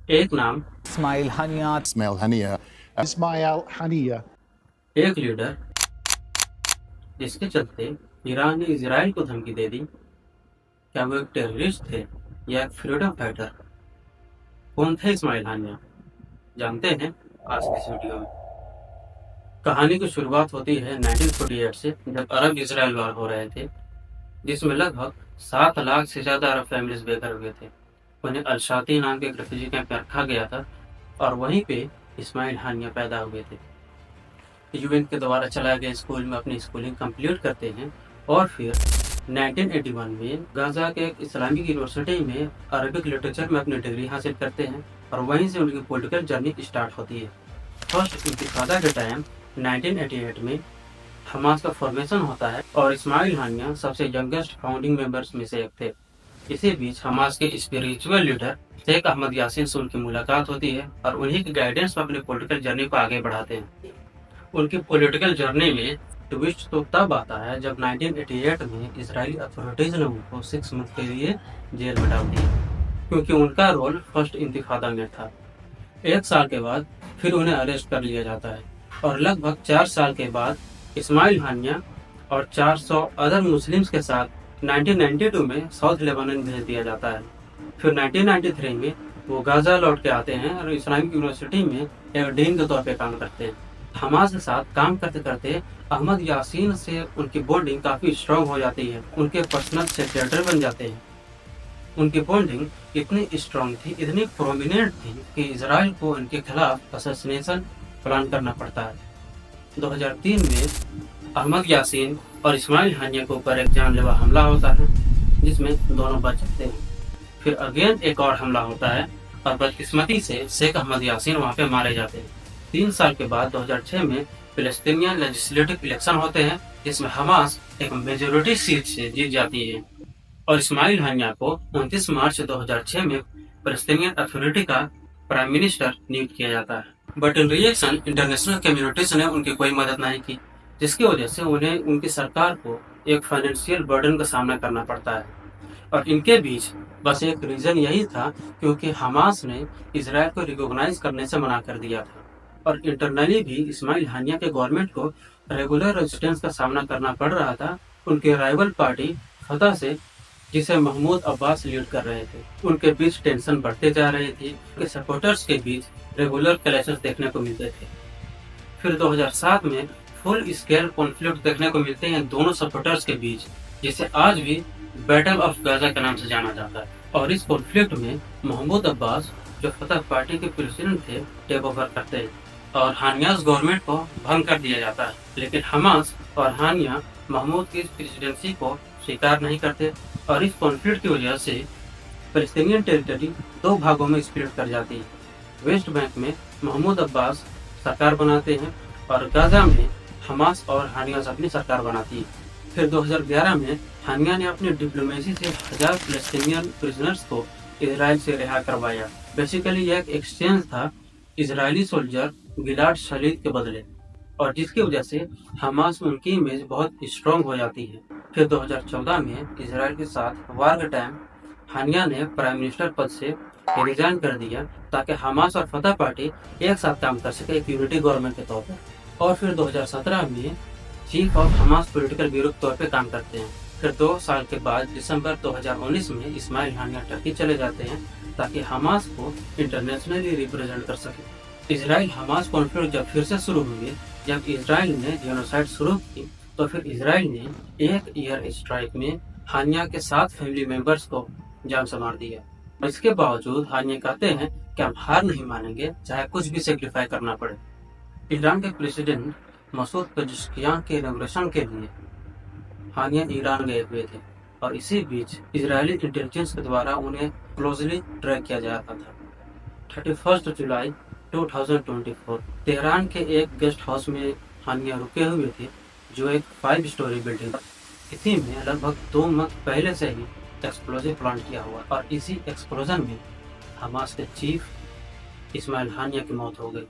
एक नाम, Ismail Hania. Ismail Hania. Ismail Hania. एक लीडर जिसके चलते ईरान ने इजराइल को धमकी दे दी। क्या वो एक टेररिस्ट थे या एक फ्रीडम फाइटर? कौन थे इस्माइल हानिया? जानते हैं आज की इस वीडियो में। कहानी की शुरुआत होती है 1948 से, जब अरब इजराइल वार हो रहे थे, जिसमें लगभग 7 लाख से ज्यादा अरब फैमिलीज बेघर हुए थे। उन्हें अलशाती नाम के एक रेफ्यूजी कैंप में रखा गया था और वहीं पे इस्माइल हानिया पैदा हुए थे। यूएन के द्वारा चलाए गए स्कूल में अपनी स्कूलिंग कंप्लीट करते हैं और फिर 1981 में गाजा के एक इस्लामिक यूनिवर्सिटी में अरबिक लिटरेचर में अपनी डिग्री हासिल करते हैं और वहीं से उनकी पॉलिटिकल जर्नी स्टार्ट होती है। फर्स्ट इंतिफादा के टाइम 1988 में हमास का फॉर्मेशन होता है और इस्माइल हानिया सबसे यंगेस्ट फाउंडिंग मेंबर्स में से एक थे। इसी बीच हमास के स्पिरिचुअल लीडर शेख अहमद यासीन से उनकी मुलाकात होती है और उन्हीं के गाइडेंस में अपनी पॉलिटिकल जर्नी को आगे बढ़ाते हैं। उनकी पॉलिटिकल जर्नी में ट्विस्ट तो तब आता है जब 1988 में इजरायली अथॉरिटीज ने उनको 6 मंथ के लिए जेल में डाल दिया, क्योंकि उनका रोल फर्स्ट इंतिफादा में था। 1 साल के बाद फिर उन्हें अरेस्ट कर लिया जाता है और लगभग 4 साल के बाद इस्माइल हानिया और 400 अदर मुस्लिम्स के साथ 1992 में साउथ लेबनान भेज दिया जाता है। फिर 1993 में वो गाजा लौट के आते हैं और इस्लामिक यूनिवर्सिटी में एक डीन के तौर पे काम करते हैं। हमास के साथ काम करते करते अहमद यासीन से उनकी बॉन्डिंग काफी स्ट्रांग हो जाती है, उनके पर्सनल सेक्रेटरी बन जाते हैं। उनकी बॉन्डिंग इतनी स्ट्रांग थी, इतनी प्रोमिनेंट थी कि इजराइल को उनके खिलाफ असैसिनेशन प्लान करना पड़ता है। 2003 में अहमद यासीन और इस्माइल हानिया के ऊपर एक जानलेवा हमला होता है, जिसमें दोनों बच जाते हैं। फिर अगेन एक और हमला होता है और बदकिस्मती से शेख अहमद यासीन वहाँ पे मारे जाते हैं। 3 साल के बाद 2006 में फिलिस्तीनियन लेजिस्लेटिव इलेक्शन होते हैं, जिसमें हमास एक मेजोरिटी सीट से जीत जाती है और इस्माइल हानिया को 29 मार्च 2006 में फिलिस्तीनियन अथॉरिटी का प्राइम मिनिस्टर नियुक्त किया जाता है। But in reaction international communities ने उनकी कोई मदद नहीं की, जिसकी वजह से उन्हें उनकी सरकार को एक फाइनेंशियल बर्डन का सामना करना पड़ता है। और इनके बीच बस एक रीजन यही था क्योंकि हमास ने इजराइल को रिकॉग्नाइज करने से मना कर दिया था और इंटरनली भी इस्माइल हानिया के गवर्नमेंट को रेगुलर रेजिस्टेंस का सामना करना पड़ रहा था उनके राइवल पार्टी फतह से, जिसे महमूद अब्बास लीड कर रहे थे। उनके बीच टेंशन बढ़ते जा रही थी, उनके सपोर्टर्स के बीच रेगुलर क्लैशेस देखने को मिलते थे। फिर 2007 में फुल स्केल कॉन्फ्लिक्ट देखने को मिलते हैं दोनों सपोर्टर्स के बीच, जिसे आज भी बैटल ऑफ गाजा के नाम से जाना जाता है। और इस कॉन्फ्लिक्ट में महमूद अब्बास, जो फतह पार्टी के प्रेसिडेंट थे, टेक ओवर करते हैं और हानियास गवर्नमेंट को भंग कर दिया जाता है। लेकिन हमास और हानिया महमूद की प्रेसिडेंसी को स्वीकार नहीं करते और इस कॉन्फ्लिक्ट की वजह से फिलिस्तीनियन टेरिटरी 2 भागों में स्प्लिट कर जाती है। वेस्ट बैंक में महमूद अब्बास सरकार बनाते हैं और गाजा में हमास और हानियास अपनी सरकार बनाती है। फिर 2011 में हानिया ने अपनी डिप्लोमेसी से 1000 फिलिस्तीनियन प्रिजनर्स को इजराइल से रिहा करवाया। बेसिकली यह एक एक्सचेंज था इजरायली सोल्जर गिलाड शलीद के बदले, और जिसकी वजह से हमास में उनकी इमेज बहुत स्ट्रांग हो जाती है। फिर 2014 में इजराइल के साथ वार के टाइम हानिया ने प्राइम मिनिस्टर पद से रिजाइन कर दिया ताकि हमास और फतह पार्टी एक साथ काम कर सके, एक यूनिटी गवर्नमेंट के तौर पर। और फिर 2017 में chief of Hamas political bureau के तौर पे काम करते हैं। फिर 2 साल के बाद दिसंबर 2019 में इस्माइल हानिया टर्की चले जाते हैं ताकि हमास को इंटरनेशनली रिप्रेजेंट कर सके। इजराइल हमास कॉन्फ्लिक्ट जब फिर से शुरू हुई, जब इजराइल ने जेनोसाइड शुरू की, तो फिर इजराइल ने एक एयर स्ट्राइक में हानिया के 7 फैमिली मेंबर्स को जान से मार दिया। और इसके बावजूद हानिया कहते हैं कि हम हार नहीं मानेंगे, चाहे कुछ भी सेक्रीफाई करना पड़े। ईरान के प्रेसिडेंट मसूद पेजेश्कियान के इनॉग्रेशन के लिए हानिया ईरान गए हुए थे और इसी बीच इजरायली इंटेलिजेंस के द्वारा उन्हें क्लोजली ट्रैक किया जा रहा था। 31 जुलाई 2024 तेहरान के एक गेस्ट हाउस में हानिया रुके हुए थे, जो एक 5 स्टोरी बिल्डिंग। इसी में लगभग 2 मंथ पहले से ही एक्सप्लोजिव प्लांट किया हुआ और इसी एक्सप्लोजन में हमास के चीफ इस्माइल हानिया की मौत हो गई।